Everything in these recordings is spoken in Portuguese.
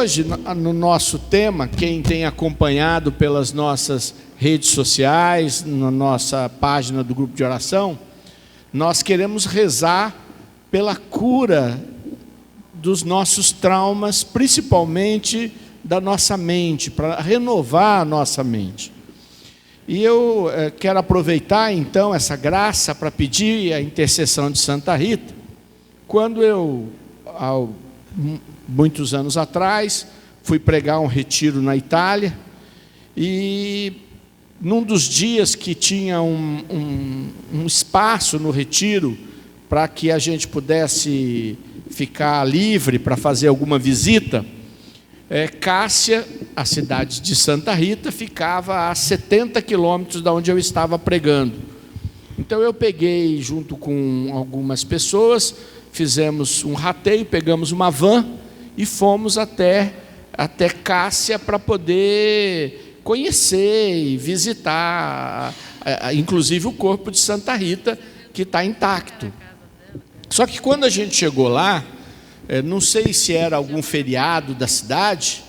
hoje, no nosso tema, quem tem acompanhado pelas nossas redes sociais, na nossa página do grupo de oração, nós queremos rezar pela cura dos nossos traumas, principalmente da nossa mente, para renovar a nossa mente. E eu quero aproveitar então essa graça para pedir a intercessão de Santa Rita. Quando eu, há muitos anos atrás, fui pregar um retiro na Itália, e num dos dias que tinha um espaço no retiro para que a gente pudesse ficar livre para fazer alguma visita, Cássia, a cidade de Santa Rita, ficava a 70 quilômetros da onde eu estava pregando. Então eu peguei, junto com algumas pessoas, fizemos um rateio, pegamos uma van e fomos até Cássia para poder conhecer e visitar, inclusive o corpo de Santa Rita, que está intacto. Só que quando a gente chegou lá, não sei se era algum feriado da cidade,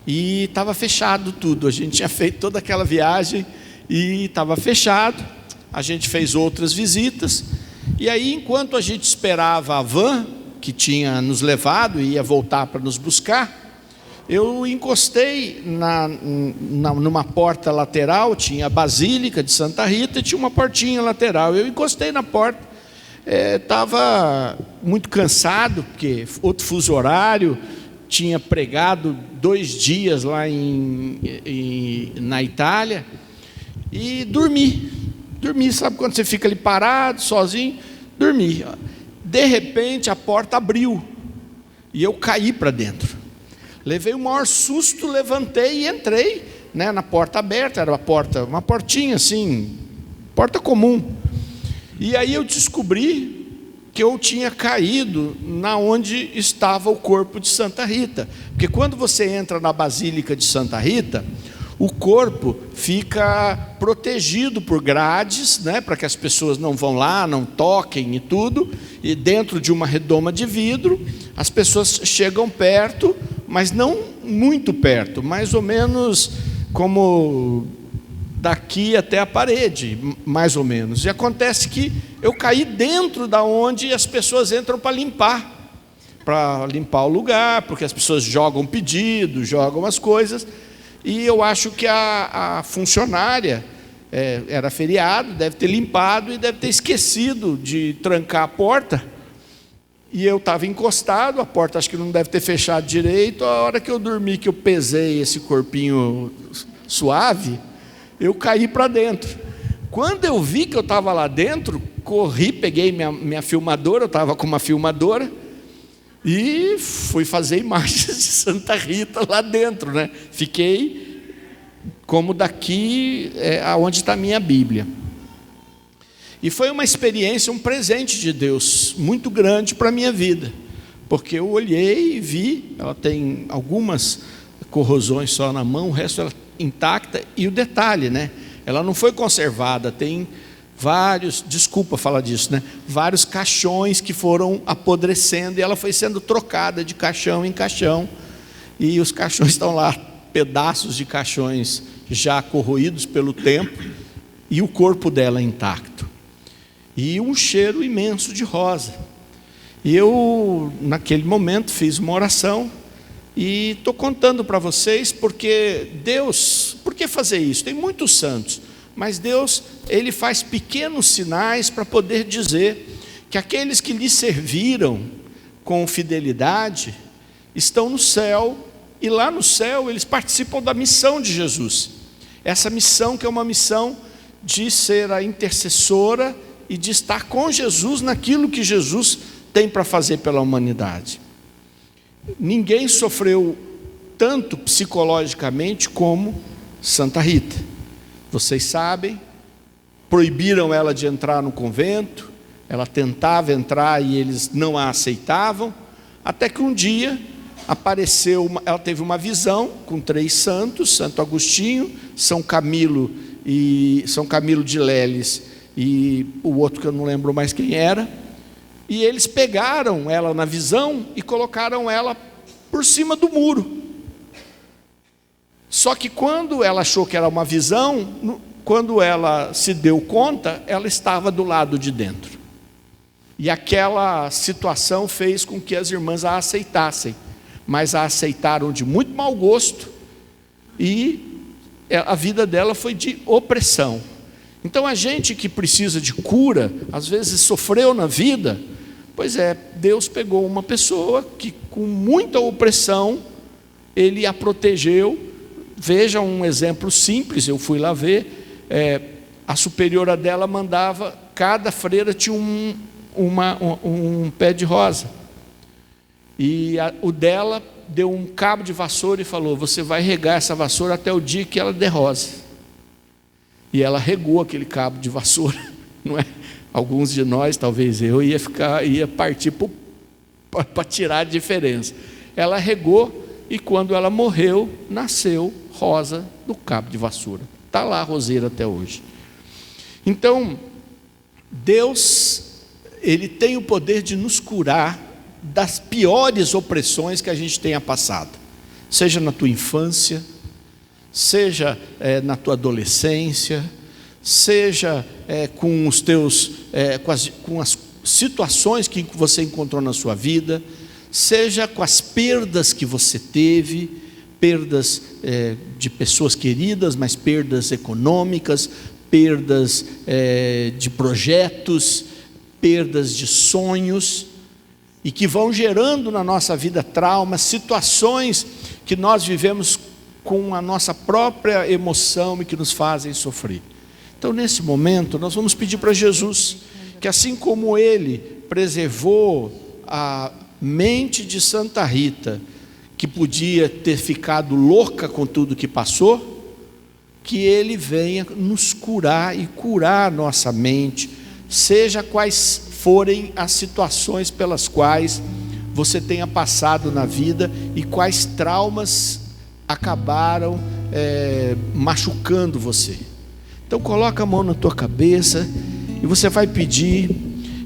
e estava fechado tudo. A gente tinha feito toda aquela viagem e estava fechado. A gente fez outras visitas, e aí, enquanto a gente esperava a van que tinha nos levado e ia voltar para nos buscar, eu encostei numa porta lateral. Tinha a Basílica de Santa Rita e tinha uma portinha lateral. Eu encostei na porta, estava muito cansado, porque outro fuso horário, tinha pregado 2 dias lá na Itália, e dormi, sabe quando você fica ali parado, sozinho? Dormi. De repente a porta abriu, e eu caí para dentro. Levei o maior susto, levantei e entrei, na porta aberta. Era uma portinha assim, porta comum. E aí eu descobri que eu tinha caído na onde estava o corpo de Santa Rita. Porque quando você entra na Basílica de Santa Rita, o corpo fica protegido por grades, para que as pessoas não vão lá, não toquem e tudo. E dentro de uma redoma de vidro, as pessoas chegam perto, mas não muito perto, mais ou menos como daqui até a parede, mais ou menos. E acontece que eu caí dentro da onde as pessoas entram para limpar o lugar, porque as pessoas jogam pedido, jogam as coisas. E eu acho que a funcionária, era feriado, deve ter limpado e deve ter esquecido de trancar a porta. E eu estava encostado, a porta acho que não deve ter fechado direito. A hora que eu dormi, que eu pesei esse corpinho suave, eu caí para dentro. Quando eu vi que eu estava lá dentro, corri, peguei minha filmadora, eu estava com uma filmadora, e fui fazer imagens de Santa Rita lá dentro, Fiquei como daqui, aonde está a minha Bíblia. E foi uma experiência, um presente de Deus muito grande para a minha vida, porque eu olhei e vi, ela tem algumas corrosões só na mão, o resto ela intacta. E o detalhe, ela não foi conservada, tem vários, desculpa falar disso, vários caixões que foram apodrecendo, e ela foi sendo trocada de caixão em caixão, e os caixões estão lá, pedaços de caixões já corroídos pelo tempo, e o corpo dela intacto, e um cheiro imenso de rosa. E eu, naquele momento, fiz uma oração, e estou contando para vocês, porque Deus, por que fazer isso? Tem muitos santos, mas Deus, Ele faz pequenos sinais para poder dizer que aqueles que lhe serviram com fidelidade estão no céu, e lá no céu eles participam da missão de Jesus. Essa missão que é uma missão de ser a intercessora e de estar com Jesus naquilo que Jesus tem para fazer pela humanidade. Ninguém sofreu tanto psicologicamente como Santa Rita. Vocês sabem, proibiram ela de entrar no convento, ela tentava entrar e eles não a aceitavam, até que um dia apareceu, ela teve uma visão com 3 santos, Santo Agostinho, São Camilo de Leles e o outro que eu não lembro mais quem era, e eles pegaram ela na visão e colocaram ela por cima do muro, Só que quando ela achou que era uma visão, quando ela se deu conta, ela estava do lado de dentro. E aquela situação fez com que as irmãs a aceitassem, mas a aceitaram de muito mau gosto, e a vida dela foi de opressão. Então a gente que precisa de cura, às vezes sofreu na vida, pois é, Deus pegou uma pessoa que com muita opressão, Ele a protegeu. Veja um exemplo simples, eu fui lá ver, a superiora dela mandava, cada freira tinha um pé de rosa, e o dela deu um cabo de vassoura e falou: você vai regar essa vassoura até o dia que ela der rosa. E ela regou aquele cabo de vassoura, não é? Alguns de nós, talvez eu, ia partir para tirar a diferença. Ela regou, e quando ela morreu, nasceu rosa do cabo de vassoura. Está lá a roseira até hoje. Então, Deus, Ele tem o poder de nos curar das piores opressões que a gente tenha passado, seja na tua infância, seja na tua adolescência, seja com os teus, com as situações que você encontrou na sua vida, seja com as perdas que você teve, perdas de pessoas queridas, mas perdas econômicas, perdas de projetos, perdas de sonhos, e que vão gerando na nossa vida traumas, situações que nós vivemos com a nossa própria emoção e que nos fazem sofrer. Então, nesse momento, nós vamos pedir para Jesus que, assim como Ele preservou a mente de Santa Rita, que podia ter ficado louca com tudo que passou, que Ele venha nos curar e curar a nossa mente, seja quais forem as situações pelas quais você tenha passado na vida e quais traumas acabaram machucando você. Então coloca a mão na tua cabeça e você vai pedir,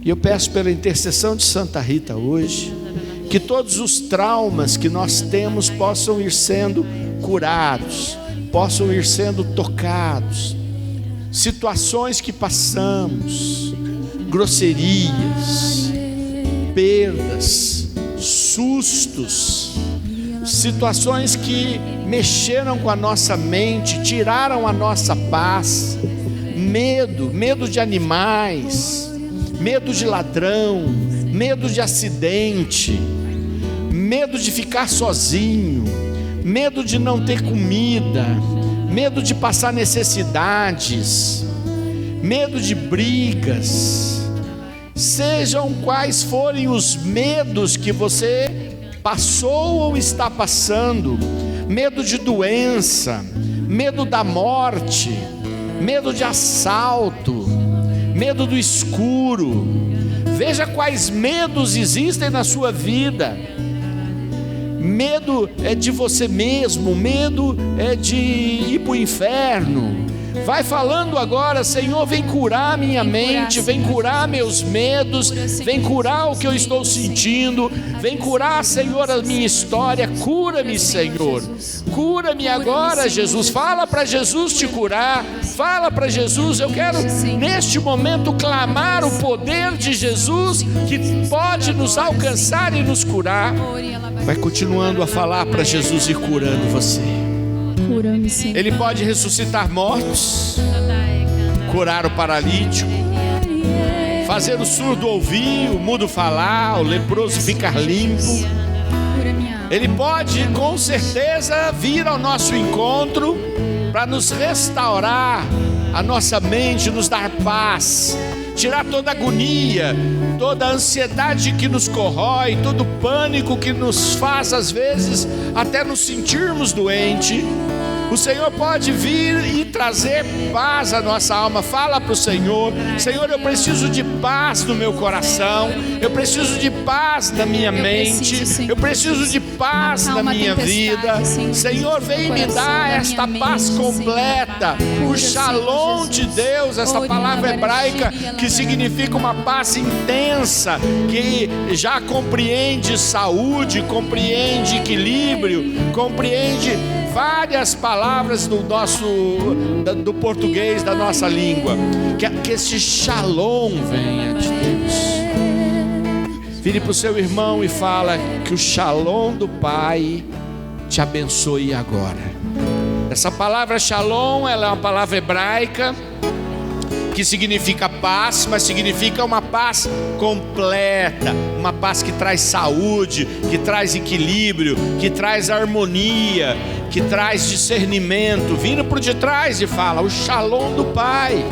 e eu peço pela intercessão de Santa Rita hoje, que todos os traumas que nós temos possam ir sendo curados, possam ir sendo tocados, situações que passamos, grosserias, perdas, sustos, situações que mexeram com a nossa mente, tiraram a nossa paz, medo de animais, medo de ladrão, medo de acidente, medo de ficar sozinho, medo de não ter comida, medo de passar necessidades, medo de brigas, sejam quais forem os medos que você passou ou está passando, medo de doença, medo da morte, medo de assalto, medo do escuro, veja quais medos existem na sua vida. Medo é de você mesmo, medo é de ir para o inferno. Vai falando agora: Senhor, vem curar minha mente, vem curar meus medos, vem curar o que eu estou sentindo, vem curar, Senhor, a minha história. Cura-me, Senhor, cura-me agora, Jesus. Fala para Jesus te curar, fala para Jesus. Eu quero neste momento clamar o poder de Jesus, que pode nos alcançar e nos curar. Vai continuando a falar para Jesus ir curando você. Ele pode ressuscitar mortos, curar o paralítico, fazer o surdo ouvir, o mudo falar, o leproso ficar limpo. Ele pode com certeza vir ao nosso encontro para nos restaurar a nossa mente, nos dar paz, tirar toda a agonia, toda a ansiedade que nos corrói, todo o pânico que nos faz às vezes até nos sentirmos doentes. O Senhor pode vir e trazer paz à nossa alma. Fala para o Senhor: Senhor, eu preciso de paz no meu coração, eu preciso de paz na minha mente, eu preciso de paz na minha vida. Senhor, vem me dar esta paz completa, o shalom de Deus, essa palavra hebraica que significa uma paz intensa, que já compreende saúde, compreende equilíbrio, compreende várias palavras do português, da nossa língua. Que esse shalom venha de Deus. Vire para o seu irmão e fala que o shalom do Pai te abençoe agora. Essa palavra shalom, ela é uma palavra hebraica que significa paz, mas significa uma paz completa, uma paz que traz saúde, que traz equilíbrio, que traz harmonia, que traz discernimento. Vira por detrás e fala: o shalom do Pai.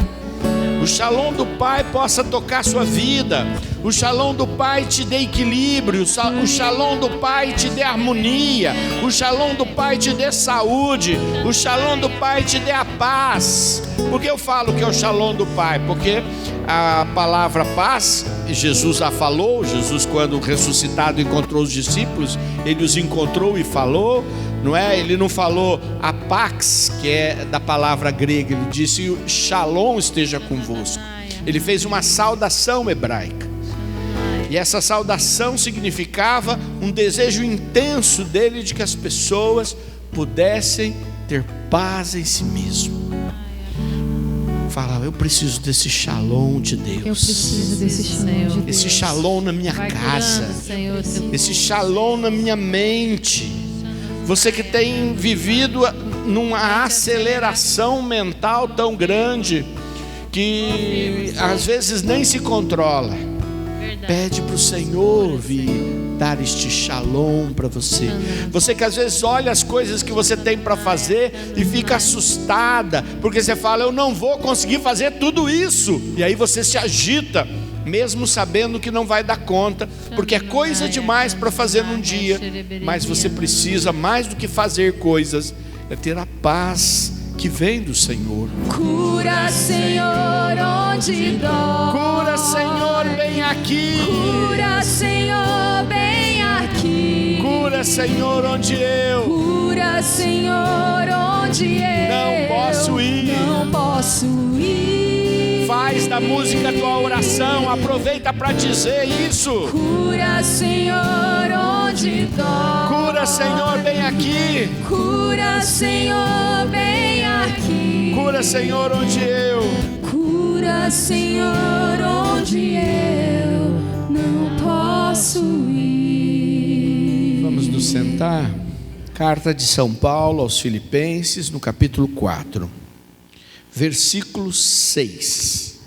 O shalom do Pai possa tocar sua vida. O shalom do Pai te dê equilíbrio. O shalom do Pai te dê harmonia. O shalom do Pai te dê saúde. O shalom do Pai te dê a paz. Por que eu falo que é o shalom do Pai? Porque a palavra paz, Jesus a falou. Jesus, quando ressuscitado, encontrou os discípulos, ele os encontrou e falou. Não é? Ele não falou a pax, que é da palavra grega. Ele disse: shalom esteja convosco. Ele fez uma saudação hebraica. E essa saudação significava um desejo intenso dele de que as pessoas pudessem ter paz em si mesmo. Fala: eu preciso desse shalom de Deus. Eu preciso desse shalom de Deus. Esse shalom na minha casa. Esse shalom na minha mente. Você que tem vivido numa aceleração mental tão grande que às vezes nem se controla. Pede para o Senhor vir dar este shalom para você. Você que às vezes olha as coisas que você tem para fazer e fica assustada, porque você fala: eu não vou conseguir fazer tudo isso. E aí você se agita, mesmo sabendo que não vai dar conta, porque é coisa demais para fazer num dia. Mas você precisa, mais do que fazer coisas, é ter a paz que vem do Senhor. Cura, Senhor, onde dói. Cura, Senhor, bem aqui. Cura, Senhor, bem aqui. Cura, Senhor, onde eu Cura, Senhor, onde eu não posso ir. Não posso ir. Faz da música a tua oração. Aproveita para dizer isso. Cura, Senhor, onde dói. Cura, Senhor, bem aqui. Cura, Senhor, bem aqui. Cura, Senhor, onde eu Cura, Senhor, onde eu não posso ir. Vamos nos sentar. Carta de São Paulo aos Filipenses, no capítulo 4, versículo 6.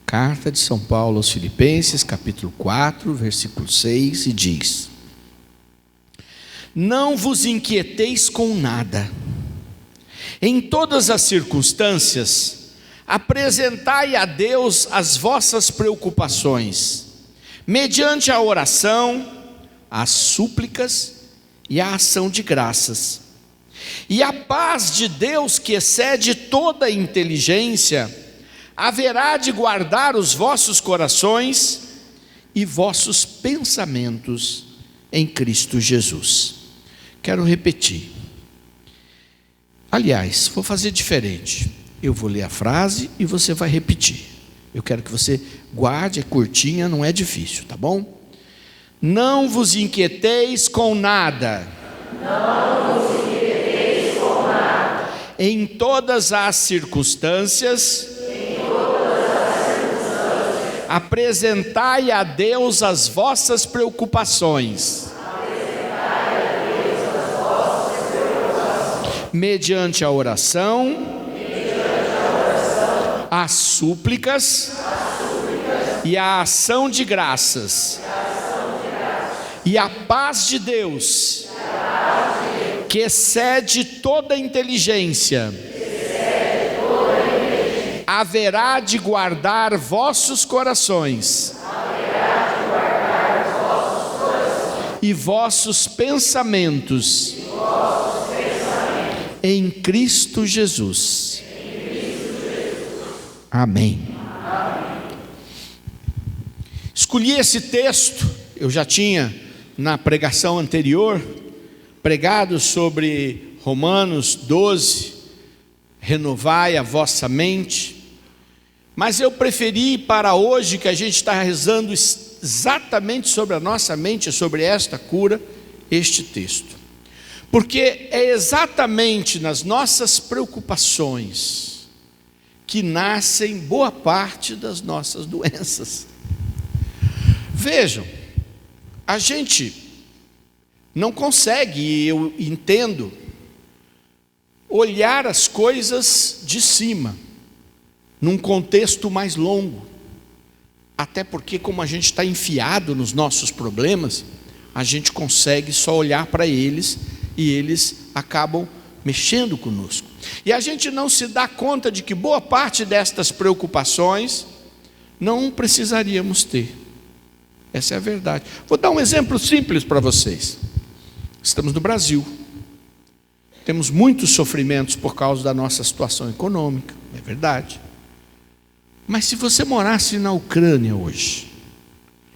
Carta de São Paulo aos Filipenses, capítulo 4, versículo 6, e diz: não vos inquieteis com nada, em todas as circunstâncias apresentai a Deus as vossas preocupações, mediante a oração, as súplicas e a ação de graças. E a paz de Deus, que excede toda a inteligência, haverá de guardar os vossos corações e vossos pensamentos em Cristo Jesus. Quero repetir. Aliás, vou fazer diferente. Eu vou ler a frase e você vai repetir. Eu quero que você guarde, é curtinha, não é difícil, tá bom? Não vos inquieteis com nada. Não vos inquieteis com nada. Em todas as circunstâncias, apresentai a Deus as vossas preocupações, mediante a oração, as súplicas e a ação de graças. E a paz de Deus, que excede toda a inteligência, haverá de guardar vossos corações e vossos pensamentos em Cristo Jesus. Amém. Escolhi esse texto, eu já tinha na pregação anterior pregado sobre Romanos 12, renovai a vossa mente, mas eu preferi para hoje, que a gente está rezando exatamente sobre a nossa mente, sobre esta cura, este texto. Porque é exatamente nas nossas preocupações que nascem boa parte das nossas doenças. Vejam, a gente não consegue, e eu entendo, olhar as coisas de cima, num contexto mais longo. Até porque, como a gente está enfiado nos nossos problemas, a gente consegue só olhar para eles e eles acabam mexendo conosco. E a gente não se dá conta de que boa parte destas preocupações não precisaríamos ter. Essa é a verdade. Vou dar um exemplo simples para vocês. Estamos no Brasil. Temos muitos sofrimentos por causa da nossa situação econômica, é verdade. Mas se você morasse na Ucrânia hoje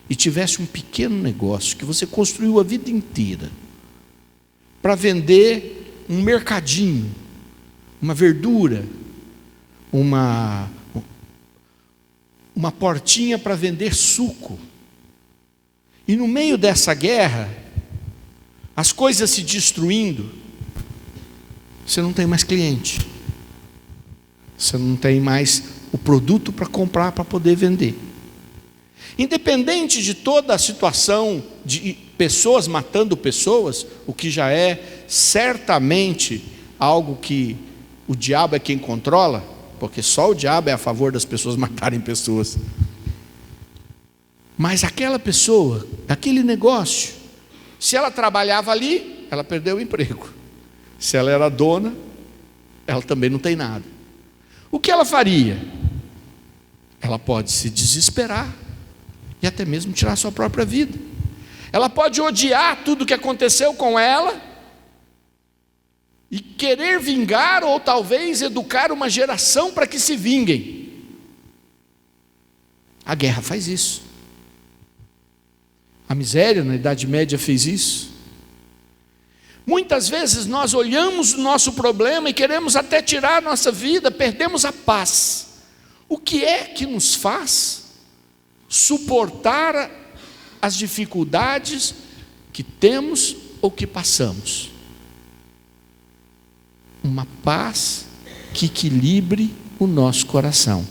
e tivesse um pequeno negócio que você construiu a vida inteira para vender um mercadinho, uma verdura, uma portinha para vender suco, e no meio dessa guerra, as coisas se destruindo, você não tem mais cliente, você não tem mais o produto para comprar, para poder vender. Independente de toda a situação de pessoas matando pessoas, o que já é certamente algo que o diabo é quem controla, porque só o diabo é a favor das pessoas matarem pessoas. Mas aquela pessoa, aquele negócio, se ela trabalhava ali, ela perdeu o emprego. Se ela era dona, ela também não tem nada. O que ela faria? Ela pode se desesperar e até mesmo tirar sua própria vida. Ela pode odiar tudo o que aconteceu com ela e querer vingar, ou talvez educar uma geração para que se vinguem. A guerra faz isso. A miséria na Idade Média fez isso. Muitas vezes nós olhamos o nosso problema e queremos até tirar a nossa vida, perdemos a paz. O que é que nos faz suportar as dificuldades que temos ou que passamos? Uma paz que equilibre o nosso coração.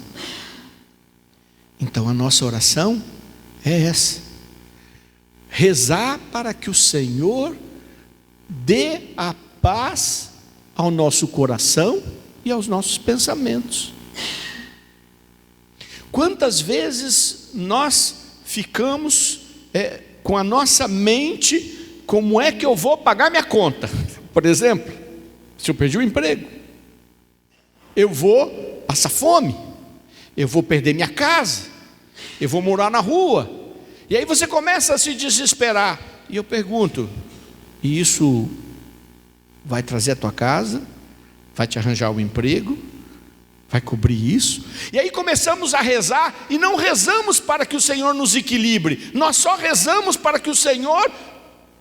Então a nossa oração é essa: rezar para que o Senhor dê a paz ao nosso coração e aos nossos pensamentos. Quantas vezes nós ficamos com a nossa mente, como é que eu vou pagar minha conta? Por exemplo, se eu perdi o emprego, eu vou passar fome, eu vou perder minha casa, eu vou morar na rua. E aí você começa a se desesperar. E eu pergunto: e isso vai trazer a tua casa? Vai te arranjar um emprego? Vai cobrir isso? E aí começamos a rezar, e não rezamos para que o Senhor nos equilibre, nós só rezamos para que o Senhor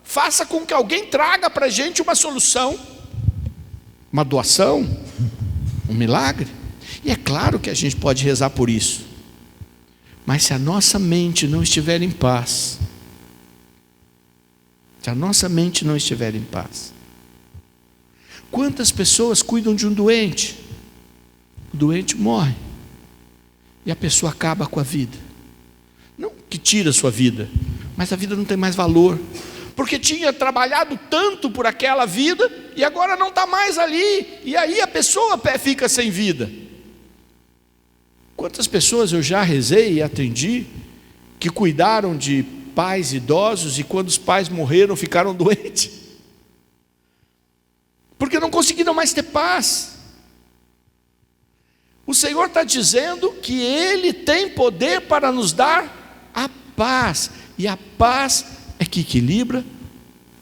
faça com que alguém traga para a gente uma solução, uma doação, um milagre. E é claro que a gente pode rezar por isso, mas se a nossa mente não estiver em paz, se a nossa mente não estiver em paz, quantas pessoas cuidam de um doente? O doente morre e a pessoa acaba com a vida. Não que tira a sua vida, mas a vida não tem mais valor, porque tinha trabalhado tanto por aquela vida e agora não está mais ali, e aí a pessoa fica sem vida. Quantas pessoas eu já rezei e atendi que cuidaram de pais idosos e quando os pais morreram ficaram doentes, porque não conseguiram mais ter paz. O Senhor está dizendo que Ele tem poder para nos dar a paz, e a paz é que equilibra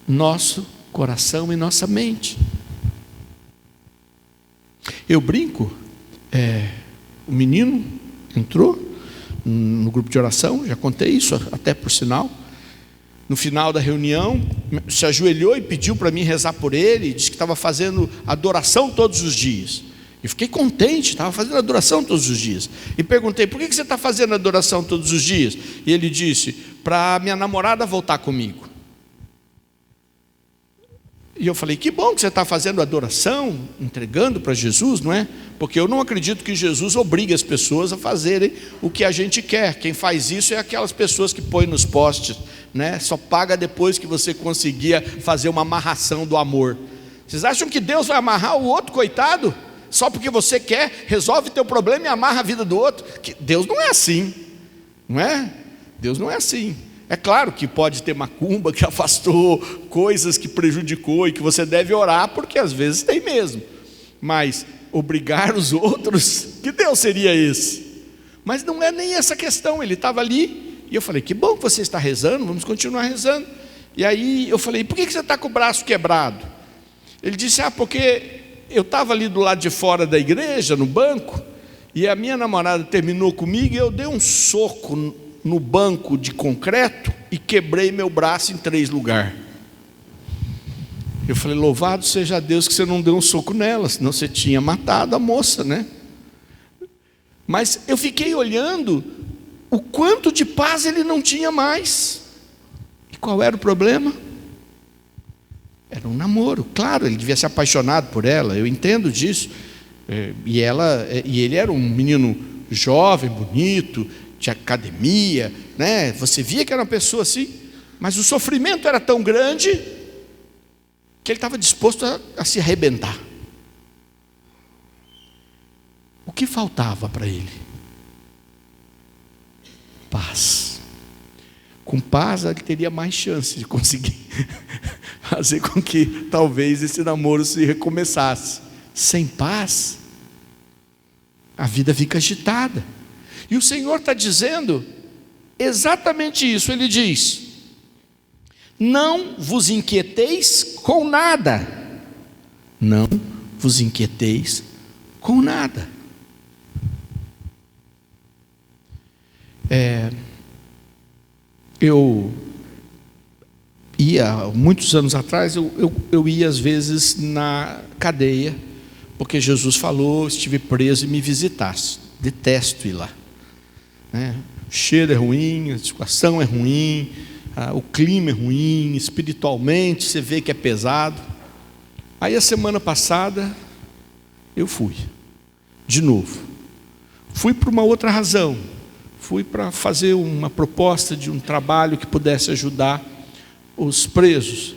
nosso coração e nossa mente. Eu brinco, o menino entrou no grupo de oração, já contei isso até por sinal. No final da reunião, se ajoelhou e pediu para mim rezar por ele, disse que estava fazendo adoração todos os dias. E fiquei contente, estava fazendo adoração todos os dias. E perguntei: por que você está fazendo adoração todos os dias? E ele disse: para minha namorada voltar comigo. E eu falei, que bom que você está fazendo adoração, entregando para Jesus, não é? Porque eu não acredito que Jesus obrigue as pessoas a fazerem o que a gente quer. Quem faz isso é aquelas pessoas que põem nos postes, né? Só paga depois que você conseguir fazer uma amarração do amor. Vocês acham que Deus vai amarrar o outro, coitado? Só porque você quer, resolve teu problema e amarra a vida do outro? Deus não é assim, não é? Deus não é assim. É claro que pode ter macumba que afastou, coisas que prejudicou e que você deve orar, porque às vezes tem mesmo. Mas obrigar os outros, que Deus seria esse? Mas não é nem essa questão. Ele estava ali e eu falei, que bom que você está rezando, vamos continuar rezando. E aí eu falei, por que você está com o braço quebrado? Ele disse, porque eu estava ali do lado de fora da igreja, no banco, e a minha namorada terminou comigo e eu dei um soco no banco de concreto e quebrei meu braço em 3 lugares. Eu falei, louvado seja Deus que você não deu um soco nela, senão você tinha matado a moça, né? Mas eu fiquei olhando o quanto de paz ele não tinha mais. E qual era o problema? Era um namoro. Claro, ele devia ser apaixonado por ela, eu entendo disso. E ele era um menino jovem, bonito, de academia, né? Você via que era uma pessoa assim, mas o sofrimento era tão grande que ele estava disposto a se arrebentar. O que faltava para ele? Paz. Com paz ele teria mais chance de conseguir fazer com que talvez esse namoro se recomeçasse. Sem paz, a vida fica agitada. E o Senhor está dizendo exatamente isso. Ele diz, não vos inquieteis com nada. Não vos inquieteis com nada. Eu ia, muitos anos atrás, eu ia às vezes na cadeia, porque Jesus falou, estive preso e me visitasse. Detesto ir lá. O cheiro é ruim, a situação é ruim, o clima é ruim, espiritualmente você vê que é pesado. Aí a semana passada eu fui de novo. Fui por uma outra razão. Fui para fazer uma proposta de um trabalho que pudesse ajudar os presos.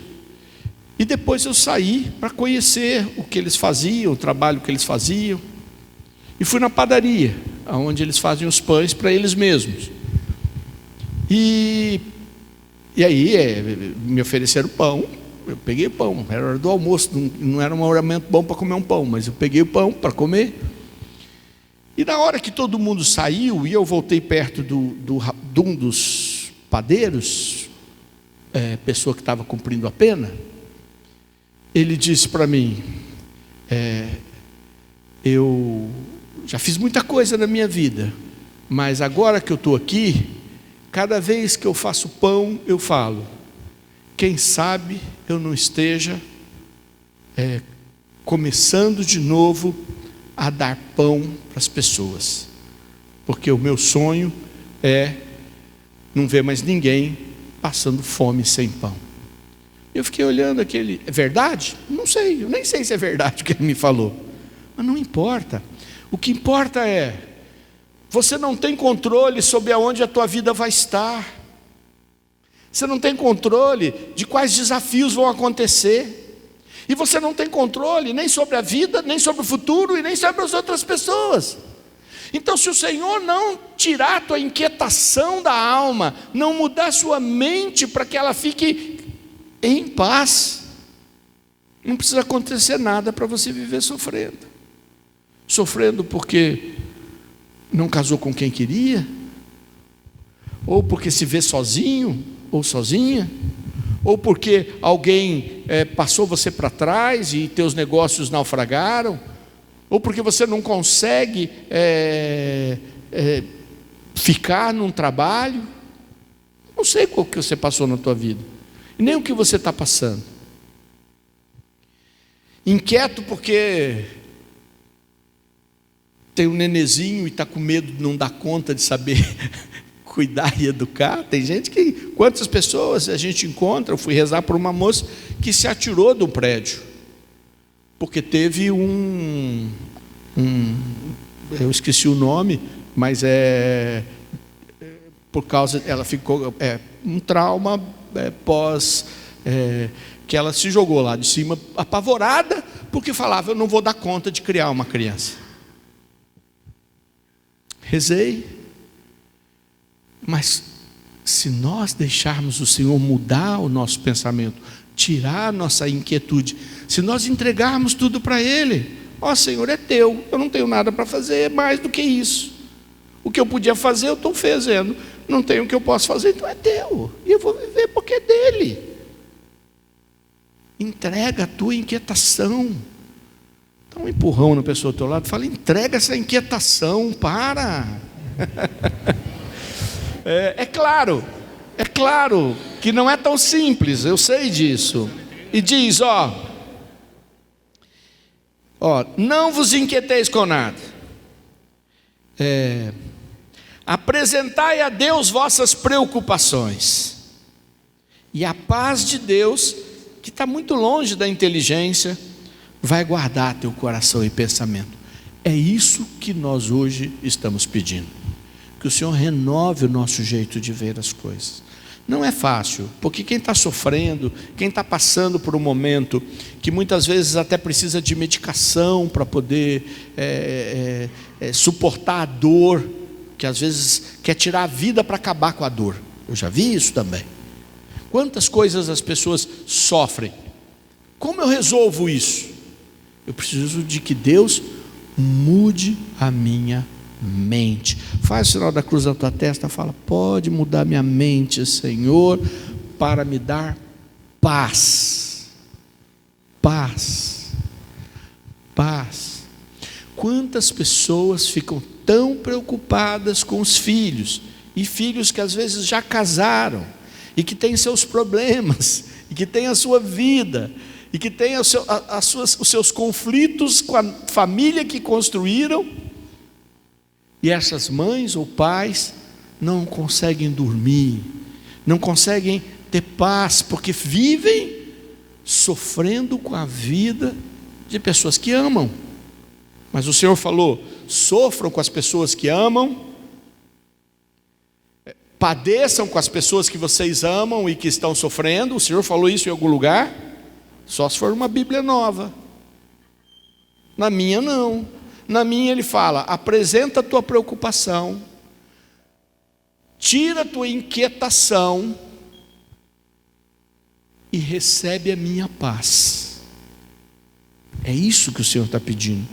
E depois eu saí para conhecer o que eles faziam, o trabalho que eles faziam. E fui na padaria, onde eles fazem os pães para eles mesmos. E aí me ofereceram pão, eu peguei o pão, era hora do almoço, não era um momento bom para comer um pão, mas eu peguei o pão para comer. E na hora que todo mundo saiu, e eu voltei perto de um dos padeiros, pessoa que estava cumprindo a pena, ele disse para mim, eu já fiz muita coisa na minha vida, mas agora que eu estou aqui, cada vez que eu faço pão, eu falo, quem sabe eu não esteja começando de novo a dar pão para as pessoas, porque o meu sonho é não ver mais ninguém passando fome sem pão. Eu fiquei olhando aquele, é verdade? Não sei, eu nem sei se é verdade o que ele me falou, mas não importa. O que importa é, você não tem controle sobre aonde a tua vida vai estar, você não tem controle de quais desafios vão acontecer, e você não tem controle nem sobre a vida, nem sobre o futuro, e nem sobre as outras pessoas. Então, se o Senhor não tirar a tua inquietação da alma, não mudar a sua mente para que ela fique em paz, não precisa acontecer nada para você viver sofrendo. Sofrendo porque não casou com quem queria, ou porque se vê sozinho ou sozinha, ou porque alguém passou você para trás e teus negócios naufragaram, ou porque você não consegue ficar num trabalho. Não sei qual que você passou na tua vida, e nem o que você está passando. Inquieto porque tem um nenezinho e está com medo de não dar conta de saber cuidar e educar. Tem gente que, quantas pessoas a gente encontra, eu fui rezar por uma moça que se atirou de um prédio, porque teve eu esqueci o nome, mas por causa, ela ficou um trauma pós, que ela se jogou lá de cima apavorada, porque falava: eu não vou dar conta de criar uma criança. Rezei, mas se nós deixarmos o Senhor mudar o nosso pensamento, tirar a nossa inquietude, se nós entregarmos tudo para Ele: ó Senhor, é teu, eu não tenho nada para fazer mais do que isso, o que eu podia fazer eu estou fazendo, não tenho o que eu posso fazer, então é teu, e eu vou viver porque é dele. Entrega a tua inquietação. Dá um empurrão na pessoa do teu lado, fala: entrega essa inquietação, para. É claro que não é tão simples, eu sei disso. E diz: não vos inquieteis com nada, apresentai a Deus vossas preocupações, e a paz de Deus, que está muito longe da inteligência, vai guardar teu coração e pensamento. É isso que nós hoje estamos pedindo, que o Senhor renove o nosso jeito de ver as coisas. Não é fácil, porque quem está sofrendo, quem está passando por um momento que muitas vezes até precisa de medicação para poder suportar a dor, que às vezes quer tirar a vida para acabar com a dor. Eu já vi isso também. Quantas coisas as pessoas sofrem. Como eu resolvo isso? Eu preciso de que Deus mude a minha mente. Faz o sinal da cruz na tua testa, fala: pode mudar minha mente, Senhor, para me dar paz. Paz. Paz. Quantas pessoas ficam tão preocupadas com os filhos, e filhos que às vezes já casaram, e que têm seus problemas, e que têm a sua vida, e que têm os seus conflitos com a família que construíram, e essas mães ou pais não conseguem dormir, não conseguem ter paz, porque vivem sofrendo com a vida de pessoas que amam. Mas o Senhor falou: sofram com as pessoas que amam, padeçam com as pessoas que vocês amam e que estão sofrendo. O Senhor falou isso em algum lugar? Só se for uma Bíblia nova. Na minha não. Na minha ele fala: apresenta a tua preocupação, tira a tua inquietação e recebe a minha paz. É isso que o Senhor está pedindo.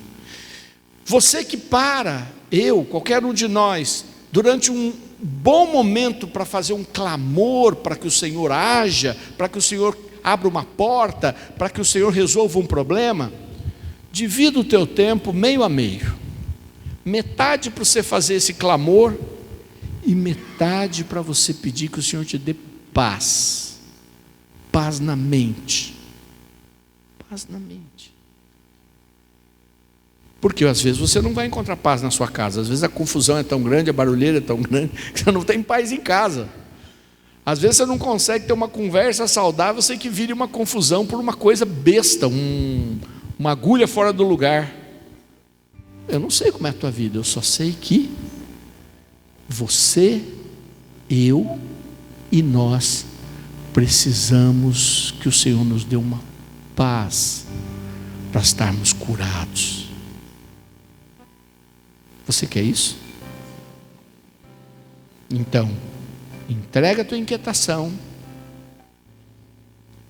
Você que qualquer um de nós, durante um bom momento para fazer um clamor para que o Senhor haja, para que o Senhor abra uma porta, para que o Senhor resolva um problema, divida o teu tempo meio a meio. Metade para você fazer esse clamor e metade para você pedir que o Senhor te dê paz. Paz na mente. Paz na mente. Porque às vezes você não vai encontrar paz na sua casa. Às vezes a confusão é tão grande, a barulheira é tão grande, que você não tem paz em casa. Às vezes você não consegue ter uma conversa saudável, sem que vire uma confusão por uma coisa besta, uma agulha fora do lugar. Eu não sei como é a tua vida, eu só sei que você, eu e nós precisamos que o Senhor nos dê uma paz para estarmos curados. Você quer isso? Então, entrega a tua inquietação,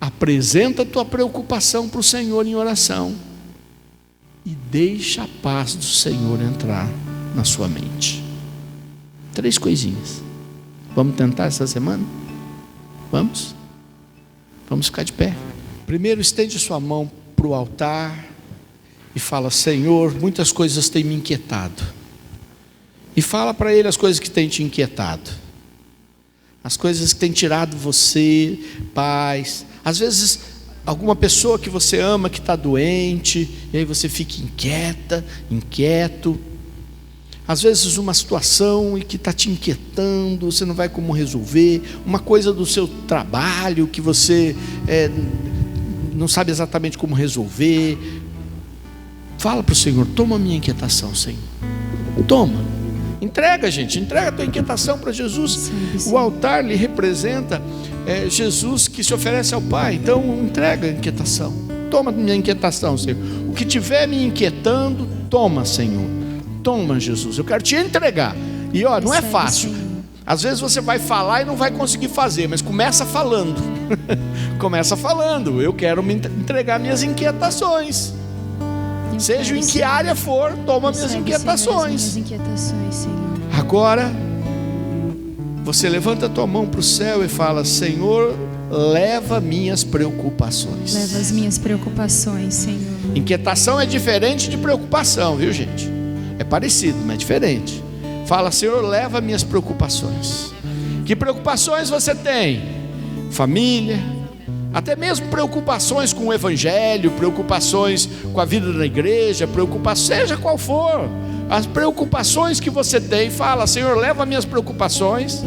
apresenta a tua preocupação para o Senhor em oração e deixa a paz do Senhor entrar na sua mente. 3 coisinhas. Vamos tentar essa semana? Vamos? Vamos ficar de pé. Primeiro, estende sua mão para o altar e fala: Senhor, muitas coisas têm me inquietado. E fala para Ele as coisas que têm te inquietado, as coisas que têm tirado você paz. Às vezes alguma pessoa que você ama que está doente, e aí você fica inquieto. Às vezes uma situação que está te inquietando, você não vai como resolver. Uma coisa do seu trabalho que você não sabe exatamente como resolver, fala para o Senhor: toma a minha inquietação, Senhor. Toma, entrega, gente, entrega a tua inquietação para Jesus. O altar lhe representa Jesus que se oferece ao Pai. Então entrega a inquietação. Toma a minha inquietação, Senhor. O que tiver me inquietando, toma, Senhor. Toma, Jesus, eu quero te entregar. E ó, não é fácil. Às vezes você vai falar e não vai conseguir fazer, mas começa falando. Começa falando: eu quero me entregar minhas inquietações. Seja em que área for, toma minhas inquietações. Agora, você levanta a tua mão para o céu e fala: Senhor, leva minhas preocupações. Leva as minhas preocupações, Senhor. Inquietação é diferente de preocupação, viu, gente? É parecido, mas é diferente. Fala: Senhor, leva minhas preocupações. Que preocupações você tem? Família, até mesmo preocupações com o evangelho, preocupações com a vida da igreja, preocupações, seja qual for, as preocupações que você tem. Fala: Senhor, leva minhas preocupações.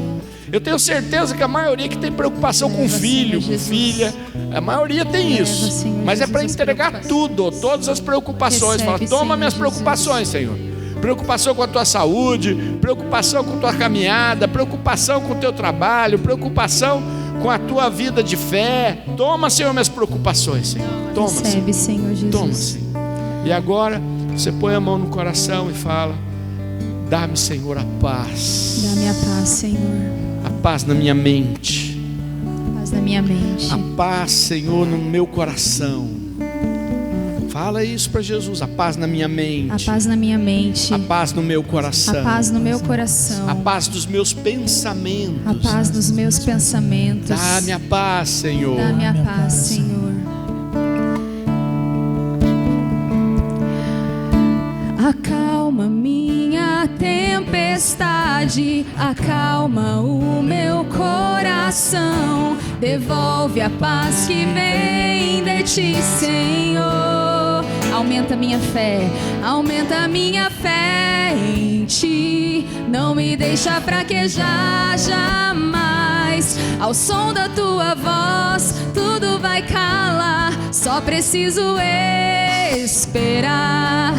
Eu tenho certeza que a maioria que tem preocupação com filho, com filha, a maioria tem isso, mas é para entregar tudo, todas as preocupações. Fala: toma minhas preocupações, Senhor. Preocupação com a tua saúde, preocupação com a tua caminhada, preocupação com o teu trabalho, preocupação com a tua vida de fé. Toma, Senhor, minhas preocupações, Senhor. Toma, recebe, Senhor Jesus. Toma, Senhor. E agora você põe a mão no coração e fala: dá-me, Senhor, a paz. Dá-me a paz, Senhor. A paz na minha mente. A paz na minha mente. A paz, Senhor, no meu coração. Fala isso para Jesus: a paz na minha mente. A paz na minha mente. A paz no meu coração. A paz no meu coração. A paz dos meus pensamentos. A paz dos meus pensamentos. Dá-me a paz, Senhor. Dá-me a paz, Senhor. Acalma minha tempestade, acalma o meu coração, devolve a paz que vem de ti, Senhor. Aumenta minha fé em ti, não me deixa fraquejar jamais. Ao som da tua voz, tudo vai calar, só preciso esperar.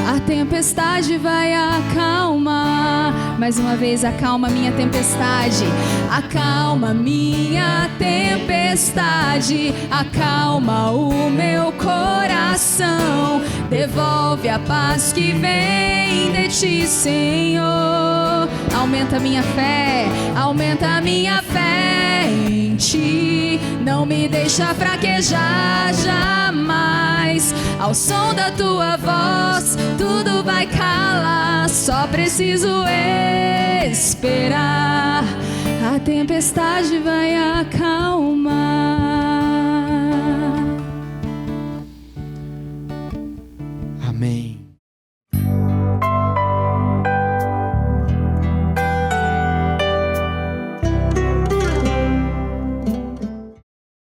A tempestade vai acalmar. Mais uma vez, acalma minha tempestade. Acalma minha tempestade. Acalma o meu coração. Devolve a paz que vem de ti, Senhor. Aumenta minha fé em ti. Não me deixa fraquejar jamais. Ao som da tua voz, tudo vai calar, só preciso esperar. A tempestade vai acalmar.